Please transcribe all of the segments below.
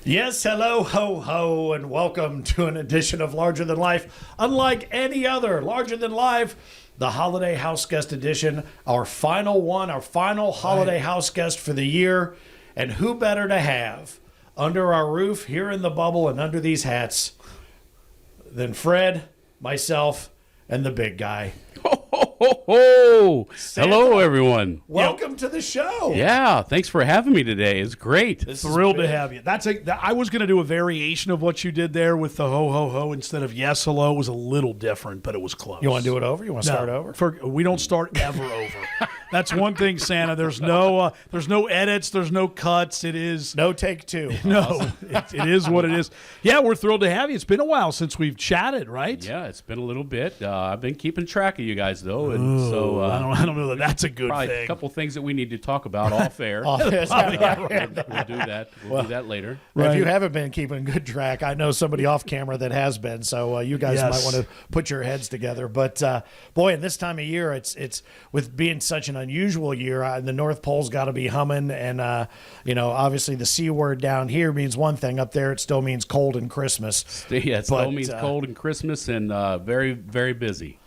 Yes, hello, ho, ho, and welcome to an edition of Larger Than Life. Unlike any other Larger Than Life, the Holiday House Guest Edition, our final one, our final Holiday House Guest for the year. And who better to have under our roof, here in the bubble and under these hats, than Fred, myself, and the big guy. Ho! Hello, everyone. Welcome to the show. Yeah, thanks for having me today. It's great. Thrilled to have you. I was going to do a variation of what you did there with the ho, ho, ho instead of yes, hello. It was a little different, but it was close. You want to do it over? You want to start over? We don't start ever over. That's one thing, Santa. There's no edits. There's no cuts. It is no take two. No, it is what it is. Yeah, we're thrilled to have you. It's been a while since we've chatted, right? Yeah, it's been a little bit. I've been keeping track of you guys, though. And so I don't know that that's a good thing. A couple things that we need to talk about off air. We'll do that. We'll do that later. Right. If you haven't been keeping good track, I know somebody off camera that has been. So you guys might want to put your heads together. But boy, in this time of year, it's with being such an unusual year. The North Pole's got to be humming, and obviously the C word down here means one thing. Up there, it still means cold and Christmas. Yeah, it still means cold and Christmas, and very, very busy.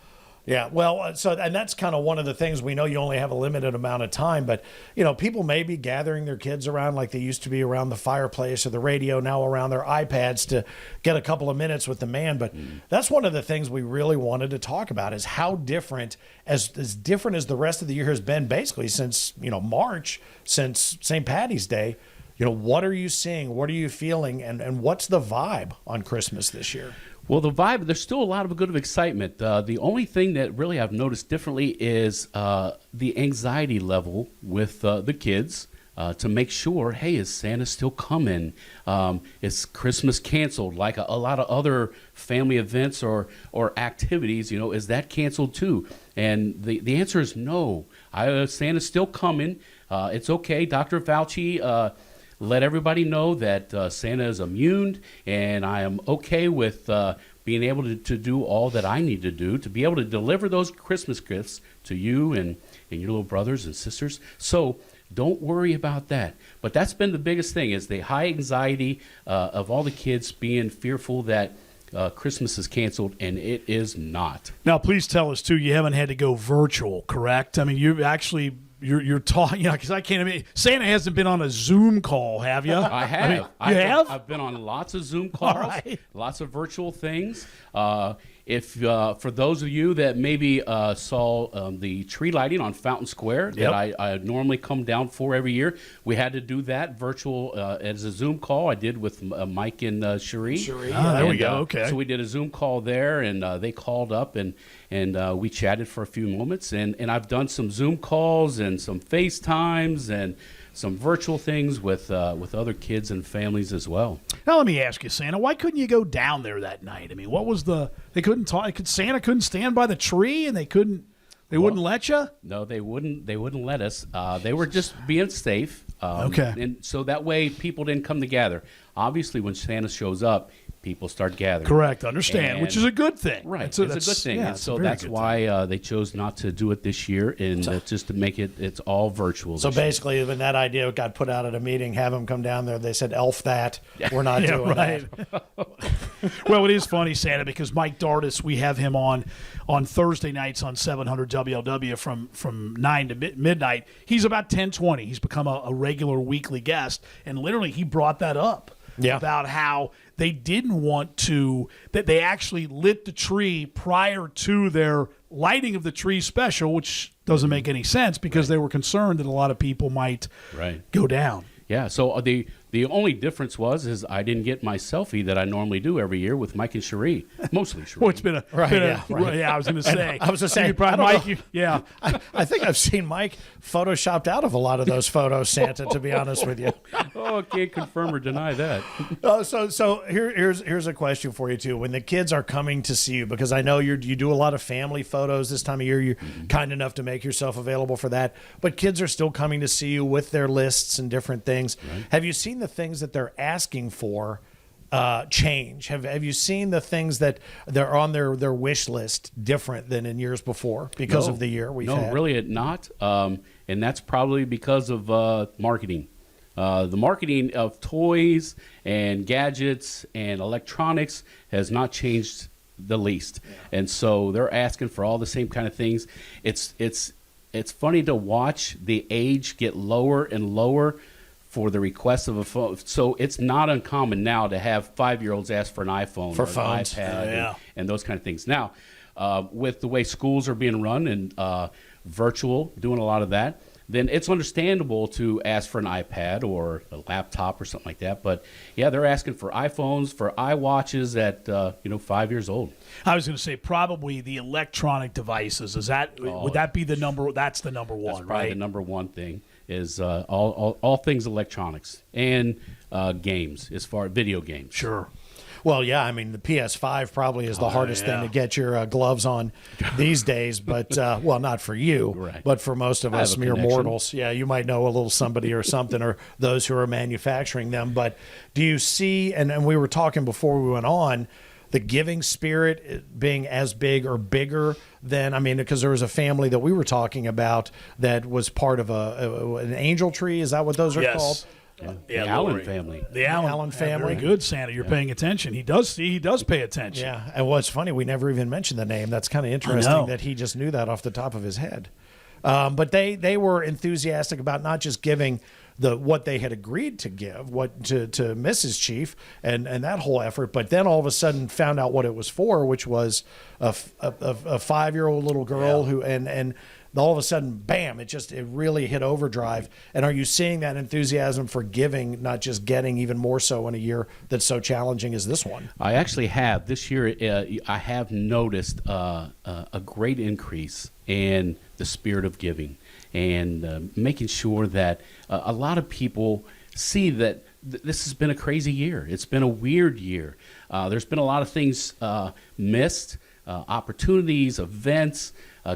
Yeah, well, and that's kind of one of the things. We know you only have a limited amount of time, but, people may be gathering their kids around like they used to be around the fireplace or the radio, now around their iPads to get a couple of minutes with the man. But that's one of the things we really wanted to talk about is how different, as different as the rest of the year has been basically since, March, since St. Patty's Day. What are you seeing? What are you feeling? And what's the vibe on Christmas this year? Well, the vibe, there's still a lot of good excitement. The only thing that really I've noticed differently is the anxiety level with the kids to make sure, hey, is Santa still coming? Is Christmas canceled like a lot of other family events or activities? Is that canceled too? And the answer is no. Santa's still coming. It's okay. Dr. Fauci let everybody know that Santa is immune, and I am okay with being able to do all that I need to do to be able to deliver those Christmas gifts to you and your little brothers and sisters. So don't worry about that. But that's been the biggest thing, is the high anxiety of all the kids being fearful that Christmas is canceled, and it is not. Now, please tell us, too, you haven't had to go virtual, correct? I mean, you've actually... You're talking, because I can't imagine. Santa hasn't been on a Zoom call, have you? I have. I've been on lots of Zoom calls, lots of virtual things. If for those of you that maybe saw the tree lighting on Fountain Square that I normally come down for every year, we had to do that virtual as a Zoom call. I did with Mike and Cherie. There we go. Okay. So we did a Zoom call there, and they called up and we chatted for a few moments. And I've done some Zoom calls and some FaceTimes and some virtual things with other kids and families as well. Now let me ask you, Santa, why couldn't you go down there that night? I mean, what was they couldn't talk? Santa couldn't stand by the tree, and they wouldn't let you? No, they wouldn't let us. They were just being safe. Okay. And so that way people didn't come together. Obviously, when Santa shows up, people start gathering. Correct, understand, which is a good thing. Right, it's a good thing. Yeah, and so that's why they chose not to do it this year, and just to make it's all virtual. So basically, when that idea got put out at a meeting, have them come down there, they said, elf that, we're not doing that. Well, it is funny, Santa, because Mike Dardis, we have him on Thursday nights on 700 WLW from 9 to midnight. He's about 10:20. He's become a regular weekly guest, and literally he brought that up. About how they didn't want that they actually lit the tree prior to their lighting of the tree special, which doesn't make any sense because they were concerned that a lot of people might go down. Yeah, so the only difference is I didn't get my selfie that I normally do every year with Mike and Cherie, mostly Cherie. Well, it's been I was going to say. I was going to say, Mike, I think I've seen Mike photoshopped out of a lot of those photos, Santa, to be honest with you. Oh, I can't confirm or deny that. So here's a question for you, too. When the kids are coming to see you, because I know you do a lot of family photos this time of year, you're kind enough to make yourself available for that, but kids are still coming to see you with their lists and different things. Have you seen the things that they're asking for change? Have you seen the things that they're on their wish list different than in years before because of the year we've had? No, really not. And that's probably because of marketing. The marketing of toys and gadgets and electronics has not changed the least. And so they're asking for all the same kind of things. It's funny to watch the age get lower and lower for the request of a phone. So it's not uncommon now to have 5-year-olds ask for an iPhone For or phones. an iPad and those kind of things. Now, with the way schools are being run and virtual, doing a lot of that, then it's understandable to ask for an iPad or a laptop or something like that. But yeah, they're asking for iPhones, for iWatches at 5 years old. I was going to say probably the electronic devices. Would that be the number? That's the number one, That's probably right? the number one thing is all things electronics and games, as far as video games. Sure. Well, yeah, I mean, the PS5 probably is the hardest thing to get your gloves on these days, but, well, not for you, Right. but for most of I us have a mere connection. mortals. Yeah, you might know a little somebody or something, or those who are manufacturing them. But do you see, and we were talking before we went on, the giving spirit being as big or bigger than, I mean, because there was a family that we were talking about that was part of an angel tree. Is that what those are called? The Allen Lori. family. The Allen family. Very good, Santa. You're paying attention. He does pay attention. Yeah, and what's funny, we never even mentioned the name. That's kind of know. interesting that he just knew that off the top of his head. But they were enthusiastic about not just giving what they had agreed to give, to Mrs. Chief and that whole effort, but then all of a sudden found out what it was for, which was a 5-year-old little girl who and all of a sudden, bam! It really hit overdrive. And are you seeing that enthusiasm for giving, not just getting, even more so in a year that's so challenging as this one? I actually have. This year, I have noticed a great increase in the spirit of giving and making sure that a lot of people see that this has been a crazy year. It's been a weird year. There's been a lot of things missed, opportunities, events,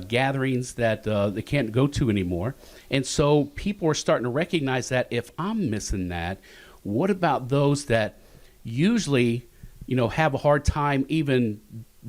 gatherings that they can't go to anymore. And so people are starting to recognize that if I'm missing that, what about those that usually, have a hard time even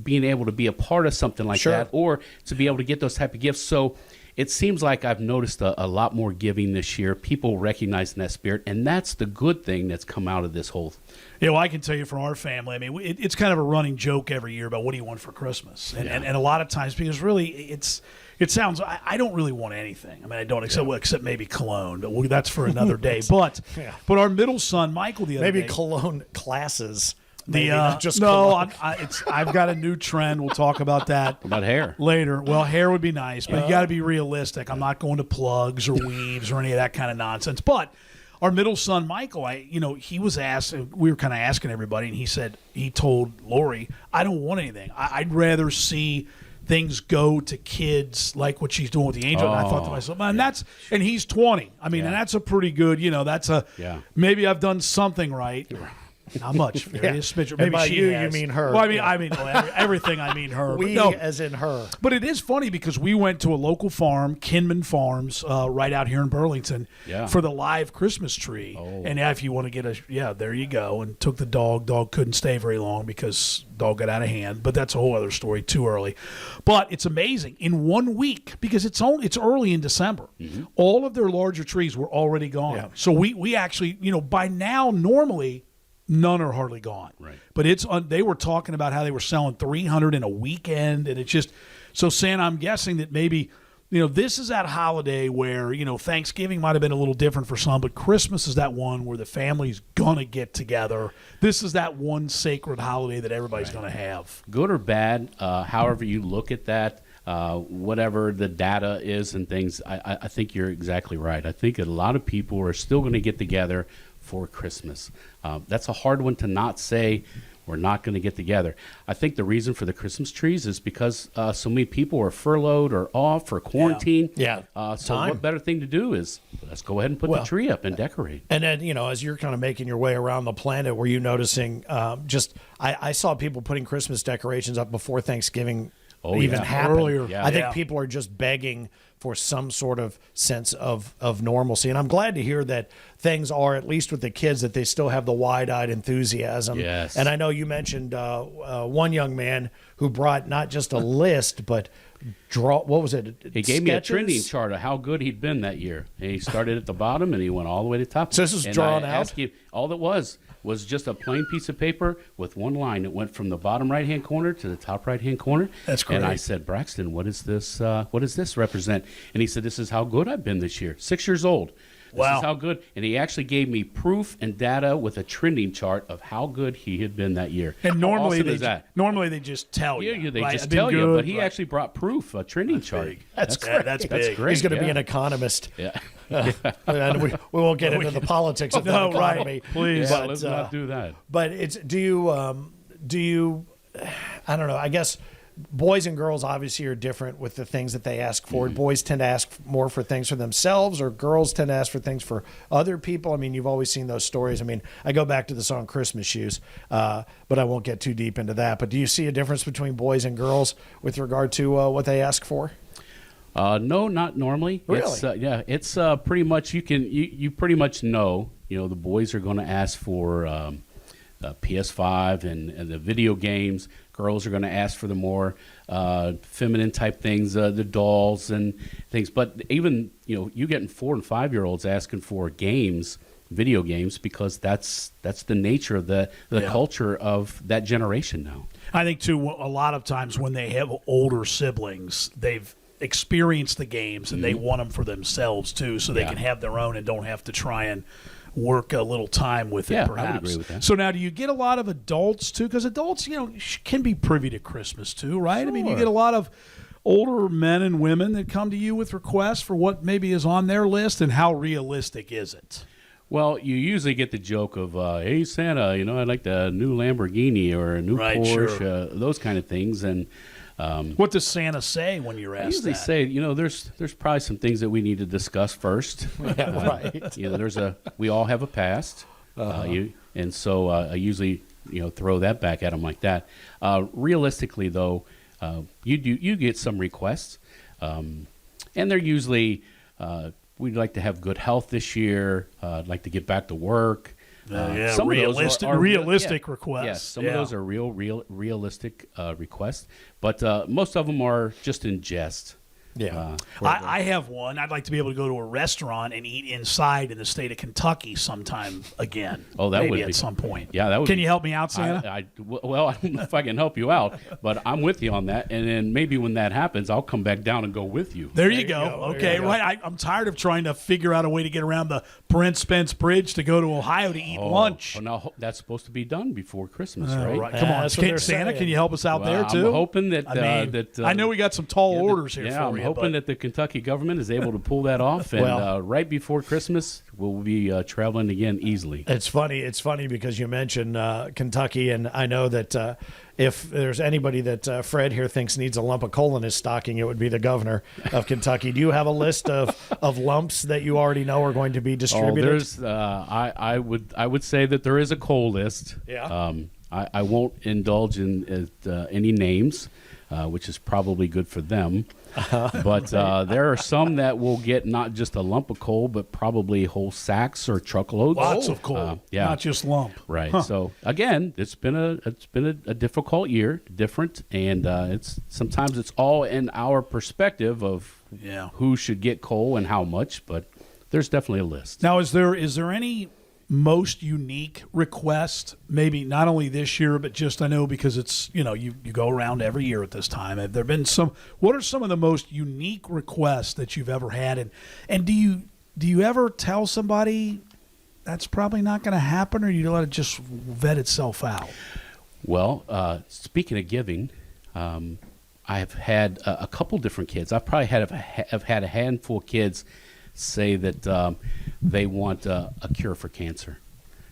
being able to be a part of something like that, or to be able to get those type of gifts? So it seems like I've noticed a lot more giving this year, people recognizing that spirit, and that's the good thing that's come out of this whole. Yeah, well, I can tell you from our family, I mean, it's kind of a running joke every year about what do you want for Christmas, and a lot of times, because really it sounds, I don't really want anything. I mean, I don't except maybe cologne, but that's for another day. But our middle son Michael the other day, Maybe cologne classes. Maybe not just no, cologne. I've got a new trend. We'll talk about that About hair. later. Well, hair would be nice, but you got to be realistic. I'm not going to plugs or weaves or any of that kind of nonsense. But our middle son Michael, he was asked. We were kind of asking everybody, and he told Lori, "I don't want anything. I'd rather see things go to kids like what she's doing with the angel." And I thought to myself, man, and he's 20. I mean, and that's a pretty good. Maybe I've done something right. Not much. Maybe a smidge. And Maybe by she you has. mean her. Well, I mean everything. I mean her. We, but as in her. But it is funny because we went to a local farm, Kinman Farms, right out here in Burlington, for the live Christmas tree. Oh. And if you want to get there you go. And took the dog. Dog couldn't stay very long because dog got out of hand. But that's a whole other story. Too early. But it's amazing. In 1 week, because it's early in December, all of their larger trees were already gone. Yeah. So we actually, by now normally, none are hardly gone. Right. But they were talking about how they were selling 300 in a weekend, and it's just so. Santa, I'm guessing that maybe this is that holiday where Thanksgiving might have been a little different for some, but Christmas is that one where the family's gonna get together. This is that one sacred holiday that everybody's gonna have. Good or bad, however you look at that, whatever the data is and things, I think you're exactly right. I think a lot of people are still going to get together for Christmas. That's a hard one to not say we're not going to get together. I think the reason for the Christmas trees is because so many people are furloughed or off or quarantine. Yeah. So what better thing to do is let's go ahead and put the tree up and decorate. And then, as you're kind of making your way around the planet, were you noticing I saw people putting Christmas decorations up before Thanksgiving even happened. Earlier. Yeah. I think people are just begging for some sort of sense of normalcy. And I'm glad to hear that things are, at least with the kids, that they still have the wide-eyed enthusiasm. Yes. And I know you mentioned one young man who brought not just a list, but What was it? He gave me a Sketches? trending chart of how good he'd been that year. And he started at the bottom and he went all the way to the top. So this was and drawn I out? asked him, all it was just a plain piece of paper with one line. It went from the bottom right-hand corner to the top right-hand corner. That's great. And I said, Braxton, what is this? What does this represent? And he said, this is how good I've been this year. 6 years old. This Wow. is how good. And he actually gave me proof and data with a trending chart of how good he had been that year. And How normally awesome is that? they just tell you. Yeah, they right? just I've been tell you, good, but he right. actually brought proof, a trending chart. big. That's Yeah, great. that's That's big. great. He's going to be yeah. an economist. Yeah. And we won't get into the politics of No, the right. economy. Please. Yeah, But, let's not do that. But it's do you I don't know. I guess boys and girls obviously are different with the things that they ask for. Boys tend to ask more for things for themselves, or girls tend to ask for things for other people. I mean, you've always seen those stories. I mean, I go back to the song Christmas Shoes, but I won't get too deep into that. But do you see a difference between boys and girls with regard to what they ask for? No, not normally. Really? It's pretty much you pretty much know. The boys are going to ask for PS5 and the video games. Girls are going to ask for the more feminine type things, the dolls and things. But even you getting 4 and 5 year olds asking for games, video games, because that's the nature of the culture of that generation now. I think too, a lot of times when they have older siblings, they've experienced the games and they want them for themselves too, so they Yeah. can have their own and don't have to try and work a little time with Yeah, it, I would perhaps. agree with that. So now, do you get a lot of adults too? Because adults, can be privy to Christmas too, right? I mean, you Sure. get a lot of older men and women that come to you with requests for what maybe is on their list, and how realistic is it? Well, you usually get the joke of, "Hey Santa, I'd like the new Lamborghini or a new Right, Porsche," sure. those kind of things, and. What does Santa say when you're I asked usually that? say, there's probably some things that we need to discuss first. Yeah, right. We all have a past, and so I usually throw that back at them like that. Realistically, though, you get some requests, and they're usually we'd like to have good health this year. I'd like to get back to work. Some of those are realistic yeah, requests. Yes, some of those are realistic requests, but most of them are just in jest. Yeah. I have one. I'd like to be able to go to a restaurant and eat inside in the state of Kentucky sometime again. Oh, that maybe would at be some point. Yeah, that would. Can be, you help me out, Santa? I don't know if I can help you out, but I'm with you on that. And then maybe when that happens, I'll come back down and go with you. There you go. Okay, right. I'm tired of trying to figure out a way to get around the Brent Spence Bridge to go to Ohio to eat lunch. Oh, now that's supposed to be done before Christmas, right? Right. Come on, that's what they're Santa, saying. can you help us out Well, there I'm too? hoping that I know we got some tall orders here Yeah, for I'm you. hoping but that the Kentucky government is able to pull that off, and Well- right before Christmas, we'll be traveling again easily. It's funny. It's funny because you mentioned Kentucky, and I know that if there's anybody that Fred here thinks needs a lump of coal in his stocking, it would be the governor of Kentucky. Do you have a list of lumps that you already know are going to be Oh, distributed? there's. I would say that there is a coal list. Yeah. I won't indulge in any names, which is probably good for them. But there are some that will get not just a lump of coal, but probably whole sacks or truckloads. lots of coal, yeah. not just lump. Right. Huh. So again, it's been a difficult year, different, and sometimes it's all in our perspective of Yeah. who should get coal and how much, but there's definitely a list. Now, is there any most unique request, maybe not only this year, but just I know because it's, you go around every year at this time. Have there been what are some of the most unique requests that you've ever had? And do you ever tell somebody that's probably not going to happen, or do you let it just vet itself out? Well, speaking of giving, I have had a couple different kids. I've probably have had a handful of kids say that they want a cure for cancer.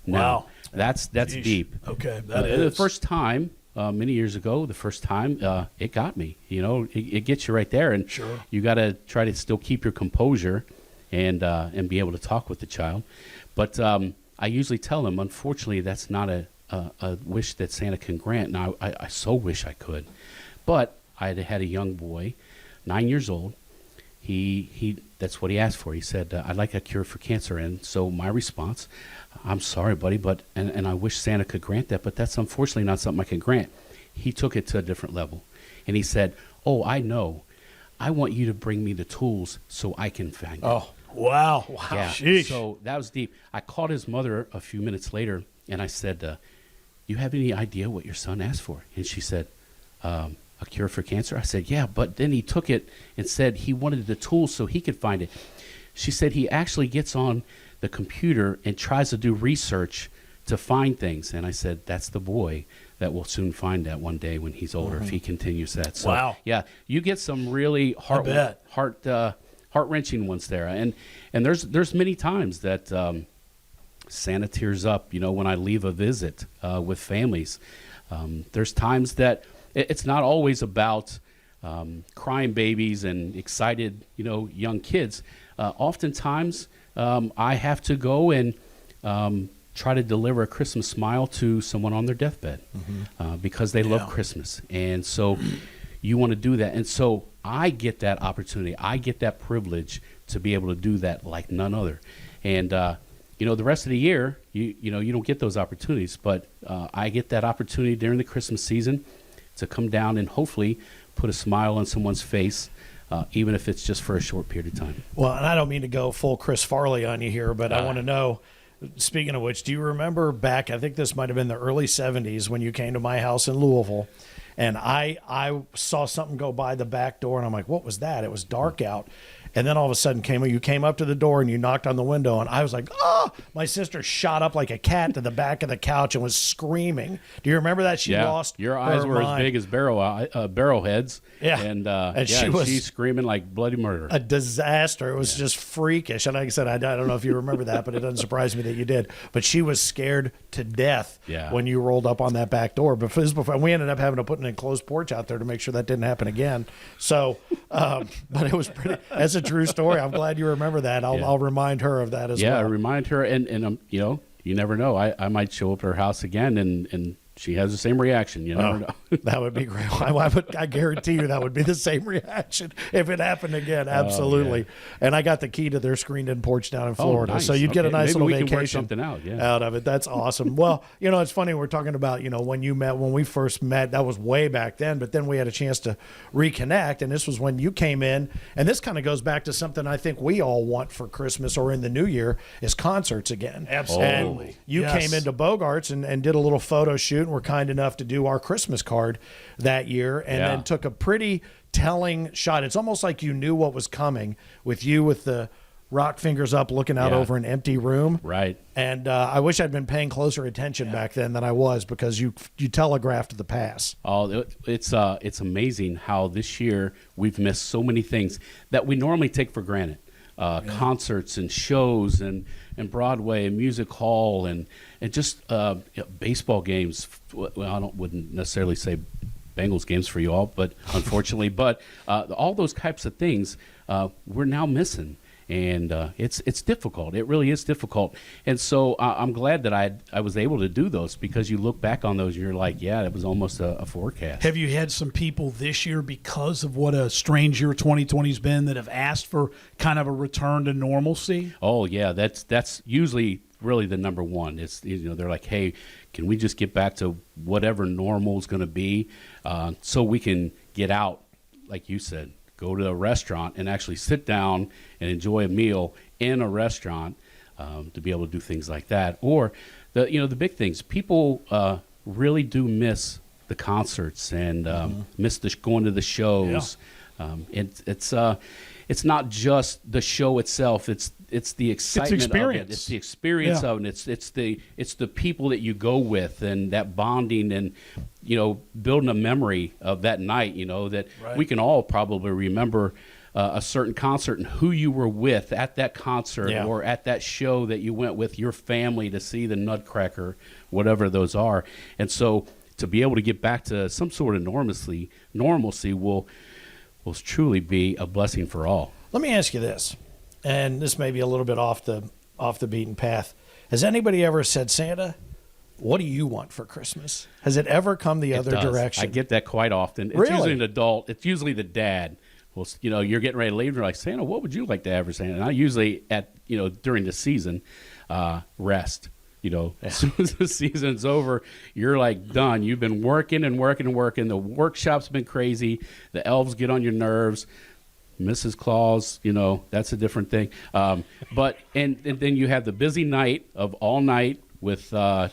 Now, Wow. that's Yeesh. deep. Okay, that The is. first time, many years ago, it got me. It gets you right there, and Sure. you got to try to still keep your composure and be able to talk with the child. But I usually tell them, unfortunately, that's not a wish that Santa can grant. Now, I so wish I could, but I had a young boy, 9 years old. He that's what he asked for. He said, "I'd like a cure for cancer." And so my response, "I'm sorry, buddy, but and I wish Santa could grant that, but that's unfortunately not something I can grant." He took it to a different level, and he said, "Oh, I know. I want you to bring me the tools so I can find it. Oh, Wow. Yeah. Sheesh. So that was deep. I called his mother a few minutes later, and I said, you have any idea what your son asked for? And she said, a cure for cancer? I said, yeah, but then he took it and said he wanted the tools so he could find it. She said he actually gets on the computer and tries to do research to find things. And I said, that's the boy that will soon find that one day when he's older, if he continues that. So, Wow. yeah, you get some really heart-wrenching ones there. And there's many times that Santa tears up, when I leave a visit with families. There's times that it's not always about crying babies and excited, young kids. Oftentimes, I have to go and try to deliver a Christmas smile to someone on their deathbed because they love Christmas. And so you want to do that. And so I get that opportunity. I get that privilege to be able to do that like none other. And, the rest of the year, you don't get those opportunities. But I get that opportunity during the Christmas season to come down and hopefully put a smile on someone's face, even if it's just for a short period of time. Well, and I don't mean to go full Chris Farley on you here, but I want to know, speaking of which, do you remember back, I think this might have been the early 70s when you came to my house in Louisville, and I saw something go by the back door, and I'm like, what was that? It was dark out. And then all of a sudden you came up to the door and you knocked on the window, and I was like, oh, my sister shot up like a cat to the back of the couch and was screaming. Do you remember that? She lost your eyes her were mind. as big as barrel heads. Yeah. And she's screaming like bloody murder. A disaster. It was just freakish. And like I said, I don't know if you remember that, but it doesn't surprise me that you did. But she was scared to death when you rolled up on that back door. But and we ended up having to put an enclosed porch out there to make sure that didn't happen again. So, but it was pretty, as a true story. I'm glad you remember that. I'll remind her of that as well. Yeah, remind her. And you never know. I might show up at her house again and she has the same reaction. You never know. That would be great. I guarantee you that would be the same reaction if it happened again. Absolutely. And I got the key to their screened-in porch down in Florida, nice. So you'd get a nice Maybe little we vacation can work something out of it. That's awesome. Well, it's funny. We're talking about when we first met. That was way back then. But then we had a chance to reconnect, and this was when you came in. And this kind of goes back to something I think we all want for Christmas or in the new year is concerts again. Absolutely. And you came into Bogart's and did a little photo shoot. And were kind enough to do our Christmas card that year, and then took a pretty telling shot. It's almost like you knew what was coming with you with the rock fingers up looking out over an empty room. Right. And I wish I'd been paying closer attention back then than I was, because you telegraphed the pass. Oh, it's amazing how this year we've missed so many things that we normally take for granted. Concerts and shows and Broadway and music hall and just baseball games. Well, wouldn't necessarily say Bengals games for you all, but unfortunately, all those types of things we're now missing. And it's difficult. It really is difficult. And so I'm glad that I was able to do those, because you look back on those and you're like, yeah, it was almost a forecast. Have you had some people this year, because of what a strange year 2020 has been, that have asked for kind of a return to normalcy? Oh, yeah. That's usually really the number one. It's they're like, hey, can we just get back to whatever normal is going to be, so we can get out, like you said, go to a restaurant and actually sit down and enjoy a meal in a restaurant, to be able to do things like that. Or the big things. People really do miss the concerts and miss going to the shows. It's not just the show itself. It's the excitement of it. It's the experience of it. It's the people that you go with, and that bonding, and building a memory of that night. That we can all probably remember a certain concert and who you were with at that concert, or at that show that you went with your family to see the Nutcracker, whatever those are. And so to be able to get back to some sort of normalcy will truly be a blessing for all. Let me ask you this, and this may be a little bit off the beaten path. Has anybody ever said, Santa, what do you want for Christmas? Has it ever come the other direction? I get that quite often. It's usually an adult. It's usually the dad. Well, you're getting ready to leave, and you're like, Santa, what would you like to have for Santa? And I usually during the season, rest. As soon as the season's over, you're like done. You've been working and working and working. The workshop's been crazy. The elves get on your nerves. Mrs. Claus, that's a different thing. But and then you have the busy night of all night with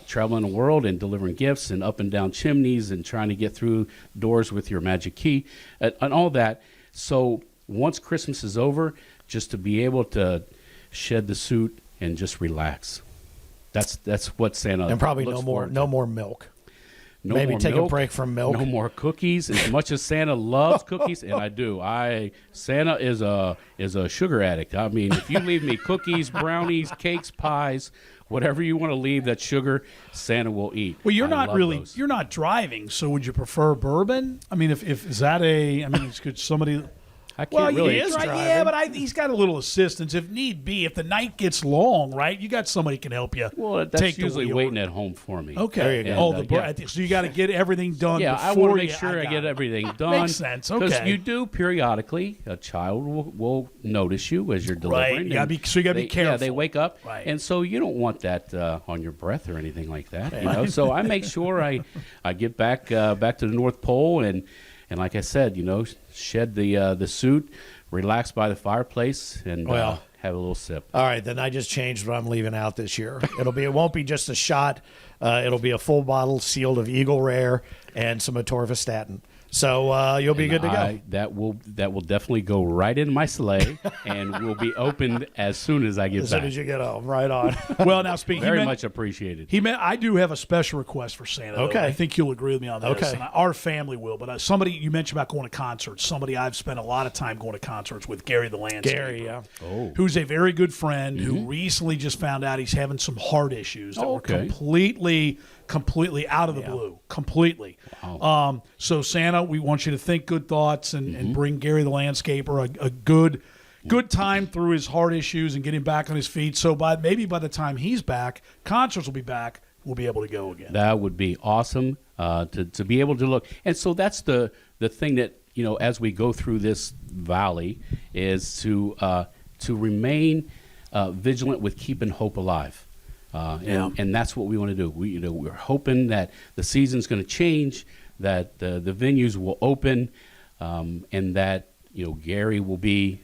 traveling the world and delivering gifts and up and down chimneys and trying to get through doors with your magic key and all that. So once Christmas is over, just to be able to shed the suit and just relax. That's what Santa And probably looks no more forward to. milk. No Maybe more take milk, a break from milk. No more cookies. As much as Santa loves cookies, and I do. Santa is a sugar addict. I mean, if you leave me cookies, brownies, cakes, pies, whatever you want to leave that sugar, Santa will eat. Well, I love those. you're not driving, so would you prefer bourbon? I mean, if is that could somebody? I can't really. he is driving. Yeah, but he's got a little assistance if need be. If the night gets long, right? You got somebody can help you. Well, that's take the usually wheel. waiting at home for me. Okay. There you go. And, So you got to get everything done. Yeah, I before want to make you- sure I got get it. everything done. Makes sense. Because Okay. you do periodically, a child will notice you as you're delivering. Right. You gotta be careful. Yeah, they wake up, Right. and so you don't want that on your breath or anything like that. So I make sure I get back to the North Pole and like I said, shed the suit, relax by the fireplace, and have a little sip. All right, then I just changed what I'm leaving out this year. It won't be just a shot. It'll be a full bottle sealed of Eagle Rare and some atorvastatin. So you'll be good to go. That will definitely go right in my sleigh and will be opened as soon as I get As back. soon as you get home, right on. Well, now speaking, Very much appreciated. I do have a special request for Santa. though. Okay. I think you'll agree with me on this. Okay. And our family will. But somebody you mentioned about going to concerts. Somebody I've spent a lot of time going to concerts with, Gary the Landscaper. Gary, yeah. Oh. Who's a very good friend who recently just found out he's having some heart issues that Oh, were okay. completely out of the blue. Completely. Wow. So Santa, we want you to think good thoughts and bring Gary the Landscaper a good time through his heart issues and get him back on his feet. So maybe by the time he's back, concerts will be back. We'll be able to go again. That would be awesome to be able to look. And so that's the thing that, as we go through this valley is to remain vigilant with keeping hope alive. And that's what we want to do. We're hoping that the season's going to change, that the venues will open, and that Gary will be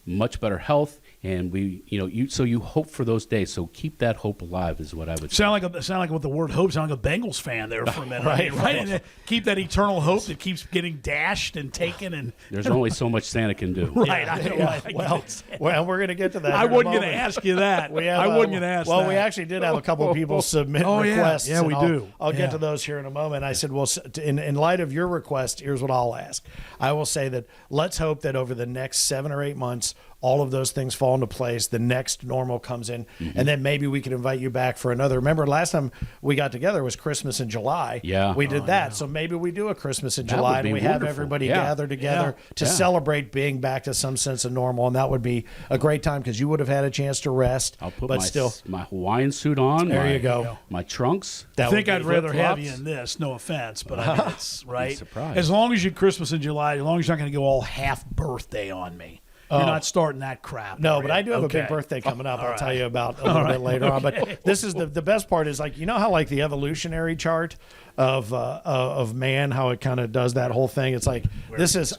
much better health, and you hope for those days. So keep that hope alive is what I would say. Sound like with the word hope. Sound like a Bengals fan there for a minute, right? And keep that eternal hope that keeps getting dashed and taken. And There's only so much Santa can do. right, I know. Yeah. Well, we're going to get to that. I in a wasn't going to moment. ask you that. I wasn't going to ask that. Well, we actually did have a couple of people submit requests. Yeah, and we I'll- do. I'll Yeah. get to those here in a moment. I said, well, in light of your request, here's what I'll ask. I will say that let's hope that over the next 7 or 8 months, all of those things fall into place. The next normal comes in, and then maybe we can invite you back for another. Remember, last time we got together was Christmas in July. Yeah. We did that. So maybe we do a Christmas in That July, would and be we have wonderful. everybody Yeah. gather together to Yeah. celebrate being back to some sense of normal. And that would be a great time because you would have had a chance to rest. I'll put but my still, my Hawaiian suit on. There my, you go. My trunks. I think would I'd be rather have you flip-flops. in this. No offense, but I mean, it's right. surprised. As long as you Christmas in July, as long as you're not going to go all half birthday on me. You're not starting that crap. No, are but you? I do have a Okay. big birthday coming up. All I'll tell right. you about a little bit later on. But this is the best part is like, how like the evolutionary chart of man, how it kind of does that whole thing. It's like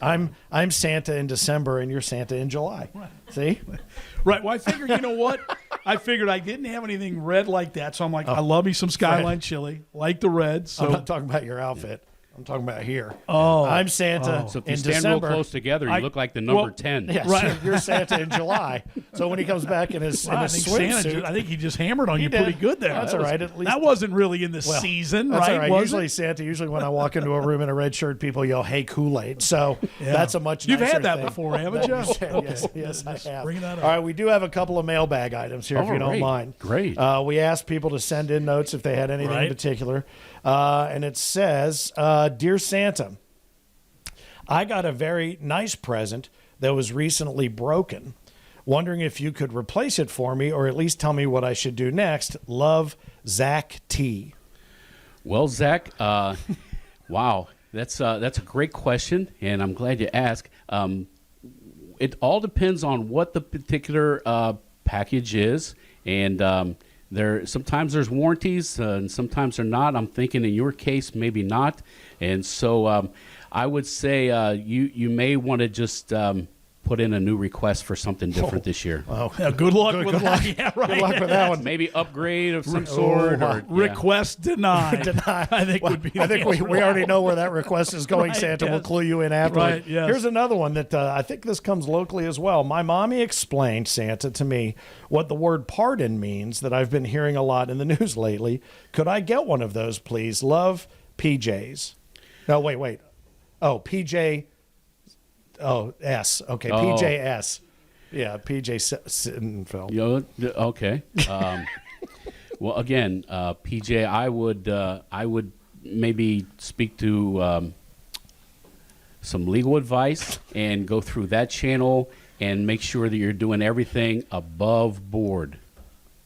I'm Santa in December and you're Santa in July. See? Right. Well, I figured, you know what? I figured I didn't have anything red like that, so I'm like, I love me some Skyline chili, like the red. I'm So not talking about your outfit. I'm talking about here. Oh. I'm Santa So if you in stand December. real close together, you I- look like the number well, 10. Yes, Right. you're Santa in July. So when he comes back in his, I in his think swimsuit, I think he just hammered on you did. pretty good there. That's That all was- right, at least- that wasn't really in the Well, season, that's right? all right. Was Usually it? Santa. Usually when I walk into a room in a red shirt, people yell, "Hey, Kool-Aid!" So that's a much. You've nicer had that thing. before, haven't you? Yes, I have. bring that up. All right, we do have a couple of mailbag items here, if All you don't right. mind. Great. We asked people to send in notes if they had anything in Right. particular, and it says, "Dear Santa, I got a very nice present that was recently broken. Wondering if you could replace it for me, or at least tell me what I should do next. Love, Zach T." Well, Zach, wow, that's a great question, and I'm glad you asked. It all depends on what the particular package is, and sometimes there's warranties, and sometimes they're not. I'm thinking in your case, maybe not, and so I would say you may want to just put in a new request for something different this year. Oh, Yeah, good luck good, with good that. luck. Yeah, right. Good luck with that one. Maybe upgrade of some sort. Or, Request denied. Denied. I think would be. I think we already know where that request is going, Right, Santa. We'll yes. clue you in after. Right, yes. Here's another one that I think this comes locally as well. My mommy explained, Santa, to me what the word pardon means that I've been hearing a lot in the news lately. Could I get one of those, please? Love, PJs. No, wait. Oh, PJ. Oh, S. Okay, Oh. PJS. Yeah, PJ Sittenfeld. Okay. Well, again, PJ, I would maybe speak to some legal advice and go through that channel and make sure that you're doing everything above board.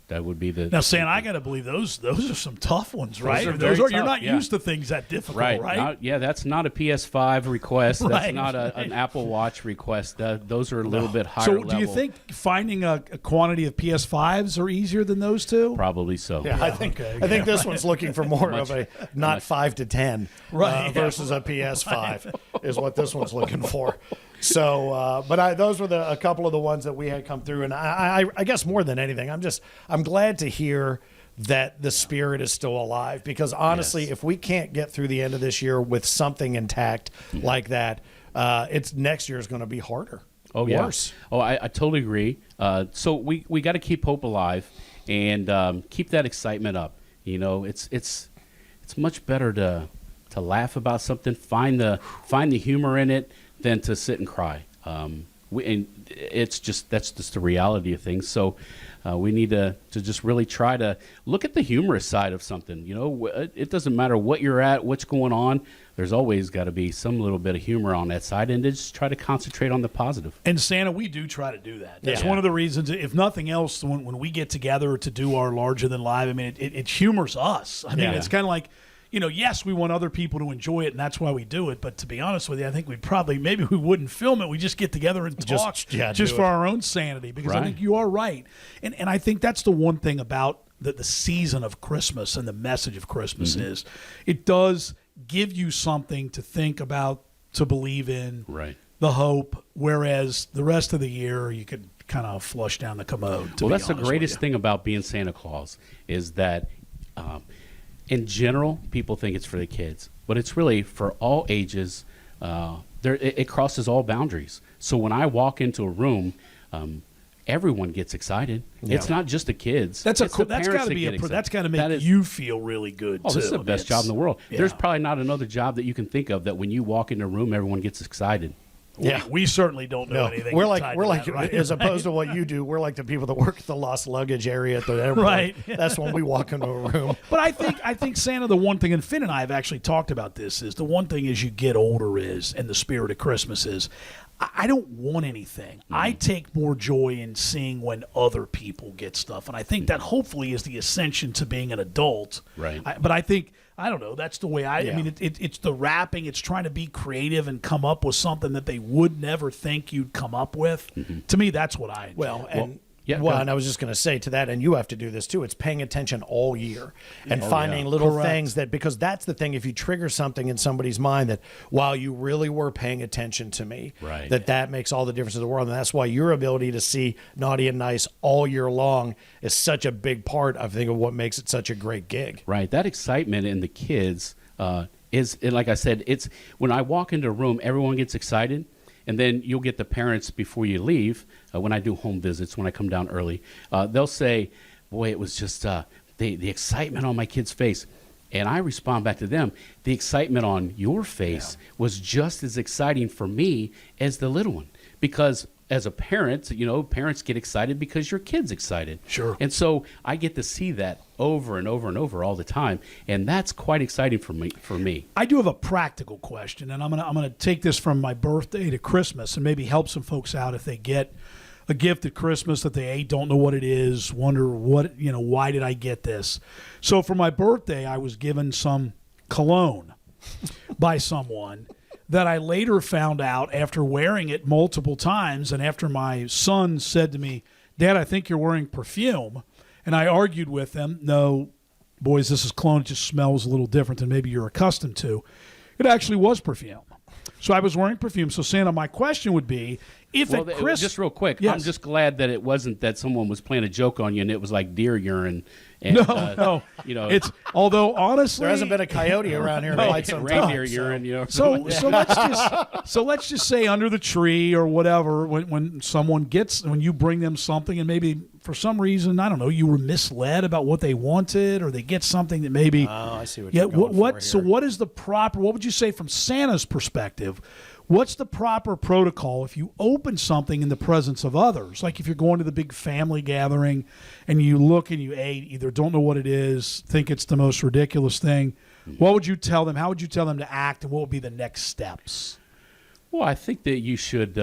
That would be the Now, Santa, I got to believe those are some tough ones, right? are very You're tough, not yeah. used to things that difficult, right? That's not a PS5 request. That's Right, not an Apple Watch request. Those are a little bit higher level. So, do you think finding a quantity of PS5s are easier than those two? Probably so. Yeah, I think this one's looking for more of a not 5 to 10 Right. versus a PS5 is what this one's looking for. So, but those were a couple of the ones that we had come through, and I guess more than anything, I'm glad to hear that the spirit is still alive, because honestly, Yes. if we can't get through the end of this year with something intact like that, it's next year is going to be harder. Oh, worse. Yeah. Oh, I totally agree. So we got to keep hope alive and keep that excitement up. You know, it's much better to laugh about something, find the humor in it, than to sit and cry. And that's just the reality of things. So we need to just really try to look at the humorous side of something. You know, it doesn't matter what you're at, what's going on. There's always got to be some little bit of humor on that side, and just try to concentrate on the positive. And Santa, we do try to do that. That's Yeah. one of the reasons, if nothing else, when we get together to do our larger than live, I mean, it humors us. I mean, Yeah. it's kind of like, you know, yes, we want other people to enjoy it, and that's why we do it. But to be honest with you, I think maybe we wouldn't film it. We just get together and talk just for our own sanity, because I Right. think you are right. And I think that's the one thing about the season of Christmas and the message of Christmas is it does give you something to think about, to believe in, Right. the hope, whereas the rest of the year you could kind of flush down the commode. Well, that's the greatest thing about being Santa Claus is that in general, people think it's for the kids, but it's really for all ages. It crosses all boundaries. So when I walk into a room, everyone gets excited. Yeah. It's not just the kids. That's it's the that's parents got to that be get excited. that's got to That make is- you feel really good Oh, too. this is the I mean, best job in the world. yeah. There's probably not another job that you can think of that when you walk into a room, everyone gets excited. Yeah. We certainly don't know anything. We're tied like to that, right? as opposed to what you do, we're like the people that work at the lost luggage area at the airport. Right. That's when we walk into a room. But I think Santa, the one thing, and Finn and I have actually talked about this, is the one thing as you get older is, and the spirit of Christmas is, I don't want anything. I take more joy in seeing when other people get stuff, and I think that hopefully is the ascension to being an adult. Right. But I think, I don't know, that's the way I Yeah. mean, it's the wrapping, it's trying to be creative and come up with something that they would never think you'd come up with. To me, that's what I enjoy. Well, and yeah, go well, ahead. and I was just going to say to that, and you have to do this too. It's paying attention all year and Oh, finding yeah. little Correct. things because that's the thing. If you trigger something in somebody's mind that while you really were paying attention to me, Right. that makes all the difference in the world. And that's why your ability to see naughty and nice all year long is such a big part, I think, of what makes it such a great gig. Right. That excitement in the kids is, and like I said, it's when I walk into a room, everyone gets excited. And then you'll get the parents before you leave. When I do home visits, when I come down early, they'll say, boy, it was just the excitement on my kid's face. And I respond back to them, the excitement on your face was just as exciting for me as the little one. Because as a parent, you know, parents get excited because your kid's excited. Sure. And so I get to see that over and over and over all the time. And that's quite exciting for me. I do have a practical question, and I'm gonna take this from my birthday to Christmas and maybe help some folks out if they get a gift at Christmas that they don't know what it is, wonder why did I get this? So for my birthday, I was given some cologne by someone that I later found out after wearing it multiple times, and after my son said to me, "Dad, I think you're wearing perfume," and I argued with him, "No, boys, this is cologne. It just smells a little different than maybe you're accustomed to." It actually was perfume. So I was wearing perfume. So Santa, my question would be, if Well, at Christmas, just real quick, Yes. I'm just glad that it wasn't that someone was playing a joke on you and it was like deer urine. And, no, you know, it's although honestly There hasn't been a coyote around here in quite some reindeer time. urine. You know, So let's just say under the tree or whatever, when you bring them something and maybe for some reason, I don't know, you were misled about what they wanted or they get something that maybe Oh, I see what yeah, you're going what for so here. what is the proper, what would you say from Santa's perspective? What's the proper protocol if you open something in the presence of others? Like if you're going to the big family gathering and you look and you either don't know what it is, think it's the most ridiculous thing. What would you tell them? How would you tell them to act, and what would be the next steps? well, I think that you should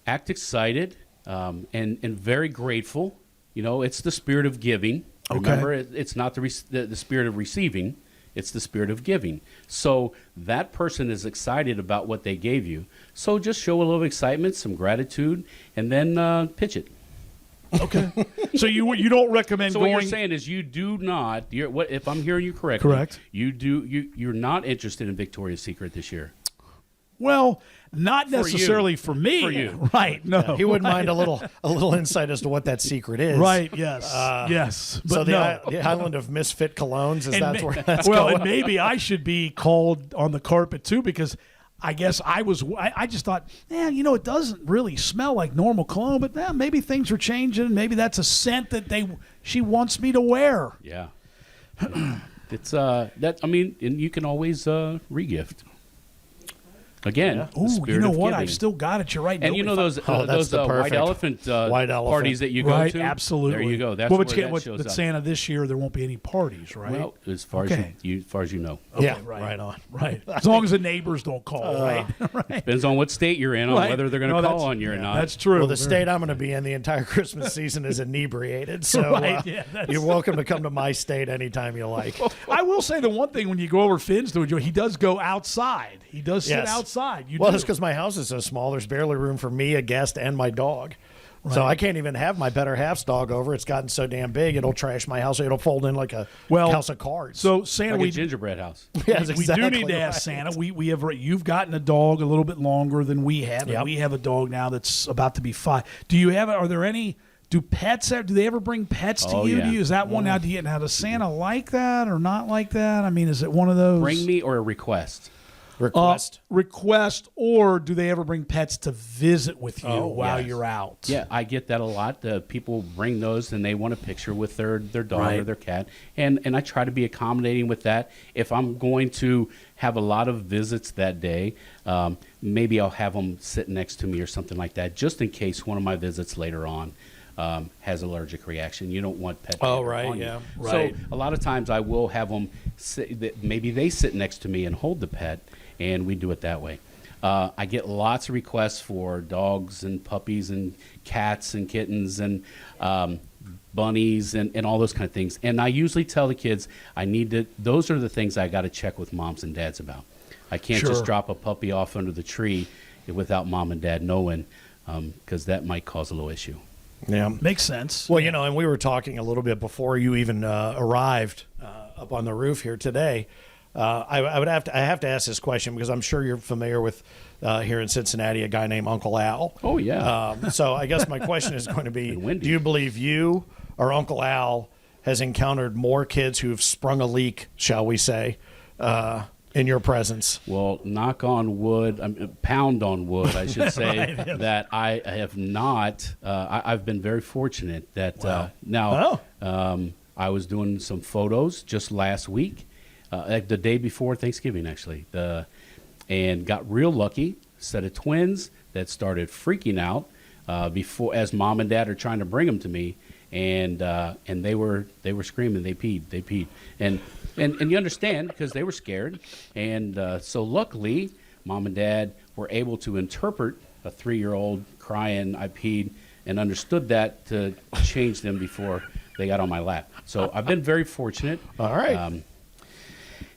act excited and very grateful. You know, it's the spirit of giving. Okay. Remember, it's not the spirit of receiving. It's the spirit of giving. So that person is excited about what they gave you. So just show a little excitement, some gratitude, and then pitch it. Okay. So you don't recommend So going. what you're saying is you do not. What if I'm hearing you correctly? Correct. You're not interested in Victoria's Secret this year. Well, not you. necessarily for me. For you. Right? No. He wouldn't mind a little insight as to what that secret is. Right. Yes. Yes. But So no. the island of misfit colognes, is And that where that's well, going? and maybe I should be called on the carpet too, because I guess I just thought, it doesn't really smell like normal cologne, but maybe things are changing. Maybe that's a scent that she wants me to wear. Yeah. It's that. I mean, and you can always regift. Again, the Ooh, spirit you know of what? giving. I've still got it. You're right. And you know those that's the white perfect elephant white elephant. parties that you go right? to? Absolutely. There you go. That's well, where but that shows but up. Santa this year there won't be any parties, right? Well, as far Okay. as you know, Yeah, right. right on. Right. As long as the neighbors don't call, right? Right. depends on what state you're in, on Right. whether they're going No, to call that's- on you or not. That's true. Well, the state I'm going to be in the entire Christmas season is inebriated, so Right, yeah, that's- you're welcome to come to my state anytime you like. I will say the one thing when you go over Finn's to enjoy, he does go outside. He does sit Yes. outside. You Well, do. it's because my house is so small. There's barely room for me, a guest, and my dog. So I can't even have my better half's dog over. It's gotten so damn big, it'll trash my house. It'll fold in like a house of cards. So Santa, like a gingerbread house. Yes, we exactly do need to ask right. Santa. We have you've gotten a dog a little bit longer than we have, and Yep. we have a dog now that's about to be 5. Do you have? Are there any? Do pets? Do they ever bring pets to Oh, you? yeah. Do you? Is that one now? Now does Santa like that or not like that? I mean, is it one of those? Bring me or a request. Request. Or do they ever bring pets to visit with you while yes. you're out? Yeah, I get that a lot. People bring those and they want a picture with their dog or Right. their cat, and I try to be accommodating with that. If I'm going to have a lot of visits that day, maybe I'll have them sit next to me or something like that, just in case one of my visits later on has allergic reaction. You don't want pet. Oh, dander right, on you. yeah. Right. So a lot of times I will have them maybe they sit next to me and hold the pet, and we do it that way. I get lots of requests for dogs and puppies and cats and kittens and bunnies and all those kind of things. And I usually tell the kids those are the things I got to check with moms and dads about. I can't Sure. just drop a puppy off under the tree without mom and dad knowing, because that might cause a little issue. Yeah. Makes sense. Well, and we were talking a little bit before you even arrived up on the roof here today. I have to ask this question because I'm sure you're familiar with here in Cincinnati a guy named Uncle Al. Oh, yeah. So I guess my question is going to be: And Wendy. do you believe you or Uncle Al has encountered more kids who have sprung a leak, shall we say, in your presence? Well, knock on wood, pound on wood, I should say, that I have not. I've been very fortunate that now I was doing some photos just last week, like the day before Thanksgiving, actually, and got real lucky. Set of twins that started freaking out before, as mom and dad are trying to bring them to me, and they were screaming. They peed, and you understand because they were scared, and so luckily, mom and dad were able to interpret a 3-year-old crying, I peed, and understood that to change them before they got on my lap. So I've been very fortunate. All right.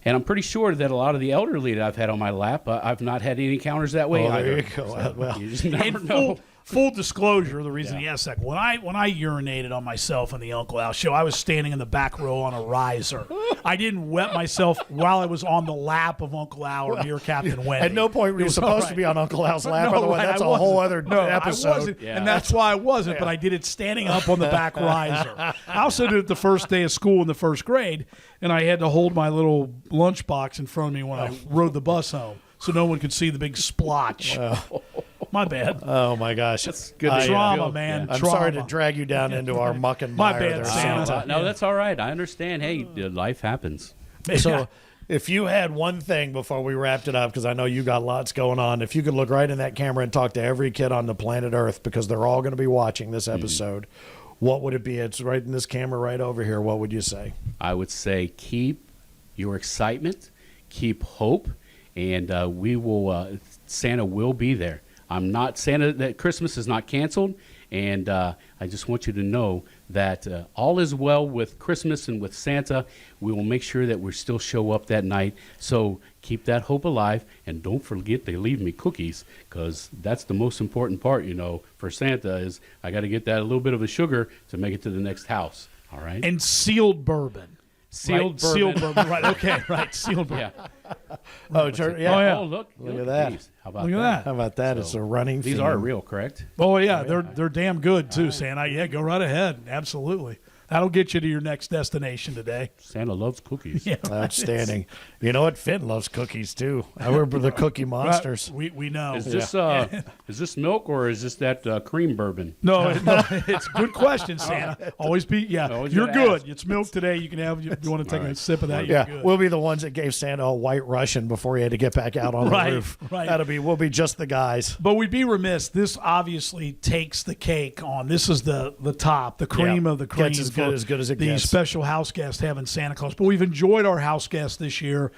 And I'm pretty sure that a lot of the elderly that I've had on my lap, I've not had any encounters that way Oh, either. there you go. So Well, you just never And know. full disclosure, the reason he asked that, when I urinated on myself in the Uncle Al show, I was standing in the back row on a riser. I didn't wet myself while I was on the lap of Uncle Al or near Captain Wendy. At no point were you supposed to be on Uncle Al's lap. No, By the way, right, that's I a whole wasn't. other No, episode. I wasn't, and that's why I wasn't. But I did it standing up on the back riser. I also did it the first day of school in the first grade, and I had to hold my little lunchbox in front of me when I rode the bus home, so no one could see the big splotch. My bad. Oh my gosh, That's good. Trauma, man. I'm Trauma. sorry to drag you down into our muck and My mire bad, there, Santa. Santa. No, that's all right. I understand. Hey, life happens. So, if you had one thing before we wrapped it up, because I know you got lots going on, if you could look right in that camera and talk to every kid on the planet Earth, because they're all going to be watching this episode, what would it be? It's right in this camera right over here. What would you say? I would say keep your excitement, keep hope, and we will. Santa will be there. I'm not Santa. That Christmas is not canceled, and I just want you to know that all is well with Christmas and with Santa. We will make sure that we still show up that night. So keep that hope alive, and don't forget to leave me cookies, because that's the most important part. For Santa is I got to get that a little bit of a sugar to make it to the next house. All right. And sealed bourbon. Sealed Right? bourbon. Sealed bourbon. Right. Okay. Right. Sealed bourbon. Yeah. Oh, yeah. Oh, look at that. These. How about Look at that. How about that? It's a running These theme. are real, correct? Oh yeah, they're damn good too, Santa. Yeah, go right ahead. Absolutely. That'll get you to your next destination today. Santa loves cookies. Yeah. Outstanding. You know what? Finn loves cookies too. I remember the Cookie Monsters. We know. Is this is this milk or is this that cream bourbon? No, it's a good question, Santa. Always be Always you're gotta good. ask. It's milk today. You can have. You want to take a right. sip of that? You're Yeah, good. we'll be the ones that gave Santa a white Russian before he had to get back out on Right, the roof. right. We'll be just the guys. But we'd be remiss. This obviously takes the cake on. This is the top, the cream Yeah. of the cream. Gets as good as it the gets. special house guest having Santa Claus. But we've enjoyed our house guests this year.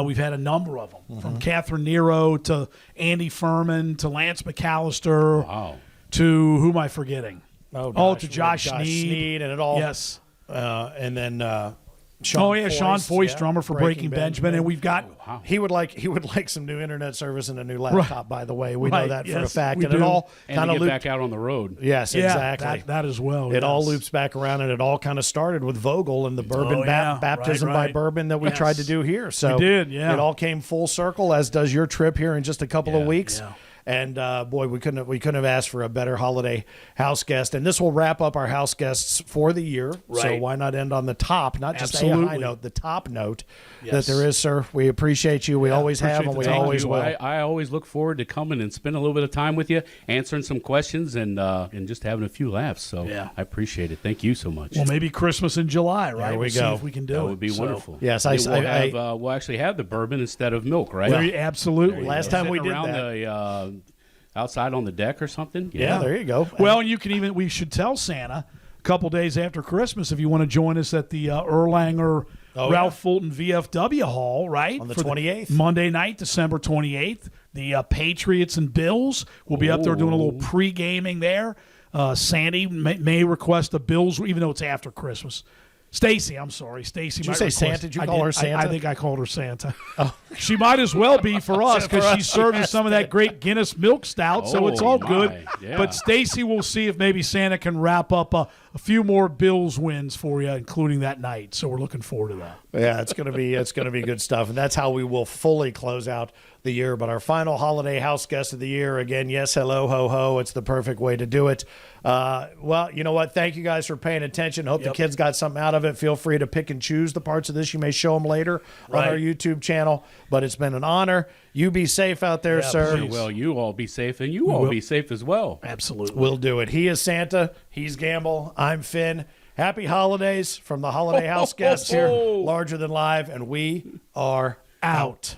We've had a number of them, Mm-hmm. from Catherine Nero to Andy Furman to Lance McAllister Wow. to who am I forgetting? Oh, To Josh Sneed. and it all. Yes. And then Sean. Sean Foyce, yeah, drummer for Breaking Benjamin, and we've got Wow. He would like some new internet service and a new laptop. By the way, we know Right, that for a yes, fact, we and it do. all And kind to of get looped. back out on the road. Yes, exactly. that as well. It all yes. loops back around, and it all kind of started with Vogel and the bourbon Oh, yeah. baptism Right. by bourbon that we Yes. tried to do here. So We did, yeah. It all came full circle, as does your trip here in just a couple of Yeah, weeks. yeah. And boy, we couldn't have asked for a better holiday house guest. And this will wrap up our house guests for the year. So Right. why not end on the top, not just a high Absolutely. note, the top note Yes. that there is, sir. We appreciate you. We always have, appreciate and the we time. always You. will. I always look forward to coming and spending a little bit of time with you, answering some questions, and just having a few laughs. So Yeah. I appreciate it. Thank you so much. Well, maybe Christmas in July, right? There we We'll see go. if we can do that it. would be So, wonderful. Yes, we'll actually have the bourbon instead of milk, right? Absolutely. Last time we Sitting did around that. the outside on the deck or something. Yeah, there you go. Well, and you can even, we should tell Santa a couple days after Christmas if you want to join us at the Erlanger Ralph Fulton VFW Hall, right? On the For 28th. Monday night, December 28th. The Patriots and Bills will be up there doing a little pre-gaming there. Sandy may request the Bills, even though it's after Christmas. Stacy, I'm sorry. Stacy. Did you say Santa? Did you call her Santa? I think I called her Santa. She might as well be for us because she served us some of that great Guinness milk stout, so it's all my. good. Yeah. But Stacy will see if maybe Santa can wrap up a few more Bills wins for you, including that night. So we're looking forward to that. Yeah, it's gonna be good stuff, and that's how we will fully close out the year. But our final holiday house guest of the year, again, yes, hello, ho, ho. It's the perfect way to do it. Well, you know what? Thank you guys for paying attention. Hope the kids got something out of it. Feel free to pick and choose the parts of this. You may show them later on our YouTube channel. But it's been an honor. You be safe out there, sir. please. Well, you all be safe, and you all be safe as well. Absolutely. We'll do it. He is Santa. He's Gamble. I'm Finn. Happy holidays from the Holiday House guests here, larger than live, and we are out.